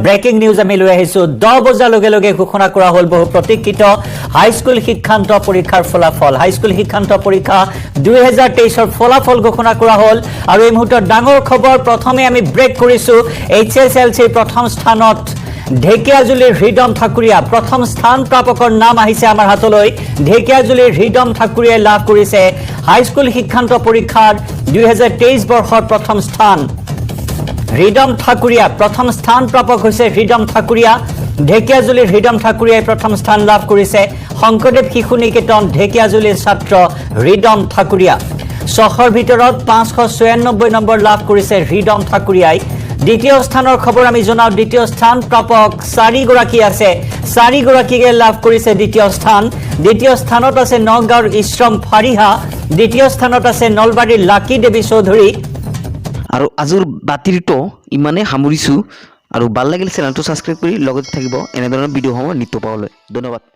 Breaking news আমি লৈ আহিছো 10 বজাৰ লগে লগে ঘোষণা কৰা হ'ল বহু প্ৰতীক্ষিত হাইস্কুল শিক্ষান্ত পৰীক্ষাৰ ফলাফল হাইস্কুল শিক্ষান্ত পৰীক্ষা 2023 ৰ ফলাফল ঘোষণা কৰা হ'ল আৰু এই মুহূৰ্তত ডাঙৰ খবৰ প্ৰথমে আমি ব্ৰেক কৰিছো HSLC প্ৰথম স্থানত ঢেকিয়াজুলিৰ হৃদম ঠাকুৰীয়া প্ৰথম স্থান প্ৰাপকৰ নাম আহিছে আমাৰ হাতলৈ ঢেকিয়াজুলিৰ হৃদম ঠাকুৰীয়াই লাভ কৰিছে হাইস্কুল শিক্ষান্ত পৰীক্ষাৰ 2023 বৰ্ষৰ প্ৰথম স্থান হৃদম ঠাকুৰীয়া প্ৰথম স্থান প্ৰাপক হৈছে হৃদম ঠাকুৰীয়া ঢেকিয়াজুলিৰ হৃদম ঠাকুৰীয়াই প্ৰথম স্থান লাভ কৰিছে শংকৰদেৱ শিশু নিকেতন ঢেকিয়াজুলিৰ ছাত্ৰ হৃদম ঠাকুৰীয়া শহৰ ভিতৰত 596 নম্বৰ লাভ কৰিছে হৃদম ঠাকুৰীয়াই দ্বিতীয় স্থানৰ খবৰ আমি জনাও দ্বিতীয় স্থান প্ৰাপক 4 গৰাকী আছে 4 গৰাকীকে লাভ কৰিছে দ্বিতীয় স্থানত আছে নগাঁৱৰ ইশ্ৰম ফাৰিহা দ্বিতীয় স্থানত আছে নলবাৰীৰ লাকি দেৱী চৌধুৰী আৰু আজিৰ বাতিৰিটো ইমানে সামৰিছো আৰু ভাল লাগিলে চেনেলটো সাবস্ক্ৰাইব কৰি লগত থাকিব এনে ধৰণৰ ভিডিঅ' সমূহ নিত্য পাবলৈ ধন্যবাদ।